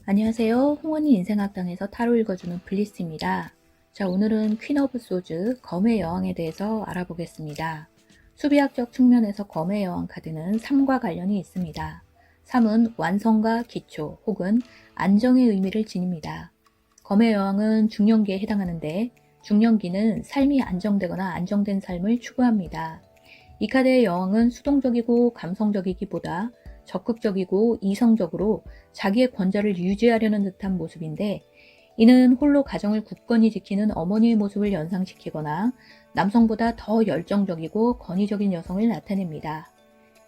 안녕하세요. 홍원이 인생학당에서 타로 읽어주는 블리스입니다. 자, 오늘은 퀸 오브 소즈, 검의 여왕에 대해서 알아보겠습니다. 수비학적 측면에서 검의 여왕 카드는 3과 관련이 있습니다. 3은 완성과 기초 혹은 안정의 의미를 지닙니다. 검의 여왕은 중년기에 해당하는데 중년기는 삶이 안정되거나 안정된 삶을 추구합니다. 이 카드의 여왕은 수동적이고 감성적이기보다 적극적이고 이성적으로 자기의 권좌를 유지하려는 듯한 모습인데, 이는 홀로 가정을 굳건히 지키는 어머니의 모습을 연상시키거나 남성보다 더 열정적이고 권위적인 여성을 나타냅니다.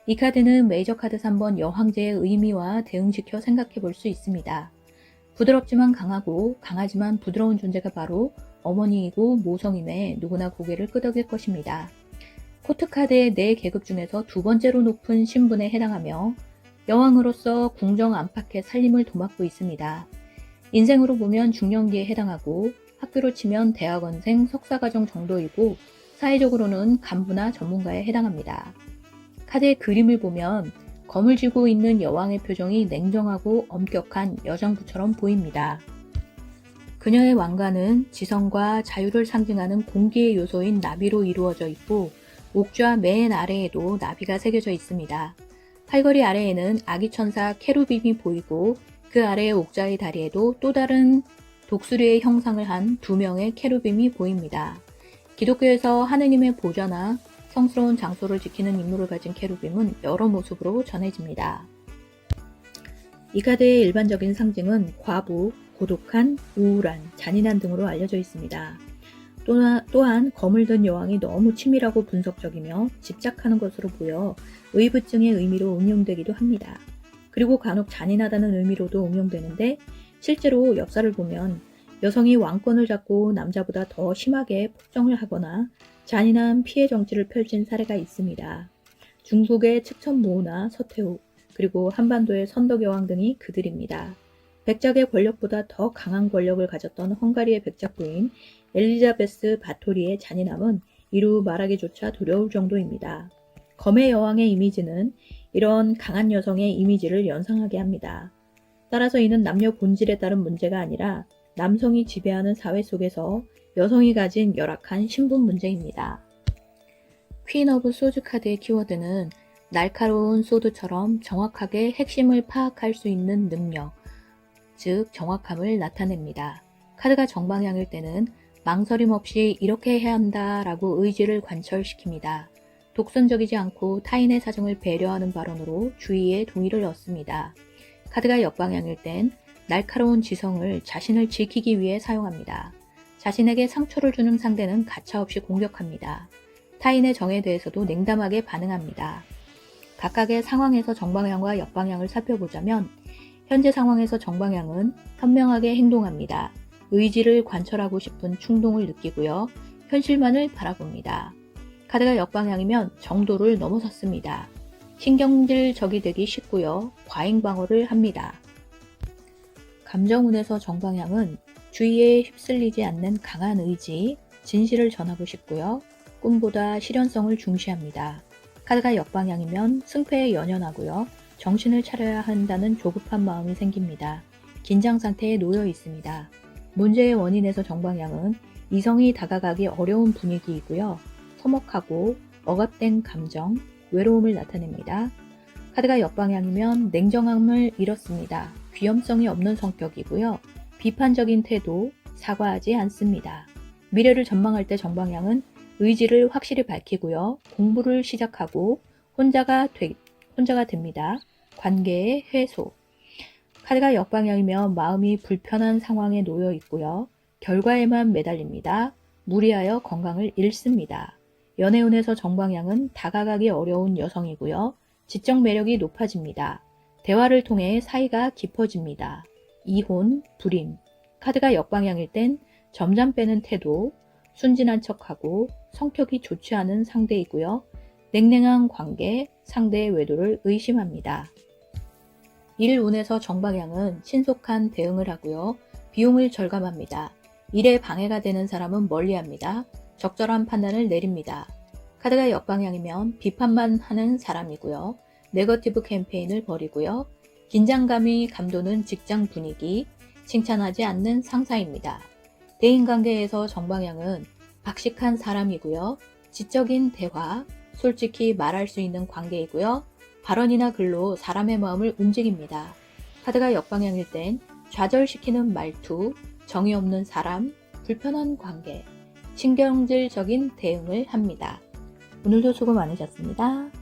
이 카드는 메이저 카드 3번 여황제의 의미와 대응시켜 생각해 볼 수 있습니다. 부드럽지만 강하고 강하지만 부드러운 존재가 바로 어머니이고 모성임에 누구나 고개를 끄덕일 것입니다. 코트카드의 4계급 중에서 두 번째로 높은 신분에 해당하며 여왕으로서 궁정 안팎의 살림을 도맡고 있습니다. 인생으로 보면 중년기에 해당하고 학교로 치면 대학원생, 석사과정 정도이고 사회적으로는 간부나 전문가에 해당합니다. 카드의 그림을 보면 검을 쥐고 있는 여왕의 표정이 냉정하고 엄격한 여장부처럼 보입니다. 그녀의 왕관은 지성과 자유를 상징하는 공기의 요소인 나비로 이루어져 있고 옥좌 맨 아래에도 나비가 새겨져 있습니다. 팔걸이 아래에는 아기천사 케루빔이 보이고 그 아래의 옥좌의 다리에도 또 다른 독수리의 형상을 한 2명의 케루빔이 보입니다. 기독교에서 하느님의 보좌나 성스러운 장소를 지키는 임무를 가진 케루빔은 여러 모습으로 전해집니다. 이 카드의 일반적인 상징은 과부, 고독한, 우울한, 잔인한 등으로 알려져 있습니다. 또한 검을 든 여왕이 너무 치밀하고 분석적이며 집착하는 것으로 보여 의부증의 의미로 응용되기도 합니다. 그리고 간혹 잔인하다는 의미로도 응용되는데, 실제로 역사를 보면 여성이 왕권을 잡고 남자보다 더 심하게 폭정을 하거나 잔인한 피해 정치를 펼친 사례가 있습니다. 중국의 측천모우나 서태후, 그리고 한반도의 선덕여왕 등이 그들입니다. 백작의 권력보다 더 강한 권력을 가졌던 헝가리의 백작 부인 엘리자베스 바토리의 잔인함은 이루 말하기조차 두려울 정도입니다. 검의 여왕의 이미지는 이런 강한 여성의 이미지를 연상하게 합니다. 따라서 이는 남녀 본질에 따른 문제가 아니라 남성이 지배하는 사회 속에서 여성이 가진 열악한 신분 문제입니다. 퀸 오브 소드 카드의 키워드는 날카로운 소드처럼 정확하게 핵심을 파악할 수 있는 능력, 즉 정확함을 나타냅니다. 카드가 정방향일 때는 망설임 없이 이렇게 해야 한다 라고 의지를 관철시킵니다. 독선적이지 않고 타인의 사정을 배려하는 발언으로 주의의 동의를 얻습니다. 카드가 역방향일 땐 날카로운 지성을 자신을 지키기 위해 사용합니다. 자신에게 상처를 주는 상대는 가차없이 공격합니다. 타인의 정에 대해서도 냉담하게 반응합니다. 각각의 상황에서 정방향과 역방향을 살펴보자면, 현재 상황에서 정방향은 현명하게 행동합니다. 의지를 관철하고 싶은 충동을 느끼고요. 현실만을 바라봅니다. 카드가 역방향이면 정도를 넘어섰습니다. 신경질적이 되기 쉽고요. 과잉 방어를 합니다. 감정운에서 정방향은 주의에 휩쓸리지 않는 강한 의지, 진실을 전하고 싶고요. 꿈보다 실현성을 중시합니다. 카드가 역방향이면 승패에 연연하고요. 정신을 차려야 한다는 조급한 마음이 생깁니다. 긴장 상태에 놓여 있습니다. 문제의 원인에서 정방향은 이성이 다가가기 어려운 분위기이고요. 서먹하고 억압된 감정, 외로움을 나타냅니다. 카드가 역방향이면 냉정함을 잃었습니다. 귀염성이 없는 성격이고요. 비판적인 태도, 사과하지 않습니다. 미래를 전망할 때 정방향은 의지를 확실히 밝히고요. 공부를 시작하고 혼자가 됩니다. 관계의 회소. 카드가 역방향이면 마음이 불편한 상황에 놓여 있고요. 결과에만 매달립니다. 무리하여 건강을 잃습니다. 연애운에서 정방향은 다가가기 어려운 여성이고요. 지적 매력이 높아집니다. 대화를 통해 사이가 깊어집니다. 이혼, 불임. 카드가 역방향일 땐 점잠 빼는 태도, 순진한 척하고 성격이 좋지 않은 상대이고요. 냉랭한 관계, 상대의 외도를 의심합니다. 일운에서 정방향은 신속한 대응을 하고요. 비용을 절감합니다. 일에 방해가 되는 사람은 멀리합니다. 적절한 판단을 내립니다. 카드가 역방향이면 비판만 하는 사람이고요. 네거티브 캠페인을 벌이고요. 긴장감이 감도는 직장 분위기, 칭찬하지 않는 상사입니다. 대인관계에서 정방향은 박식한 사람이고요. 지적인 대화, 솔직히 말할 수 있는 관계이고요. 발언이나 글로 사람의 마음을 움직입니다. 카드가 역방향일 땐 좌절시키는 말투, 정이 없는 사람, 불편한 관계, 신경질적인 대응을 합니다. 오늘도 수고 많으셨습니다.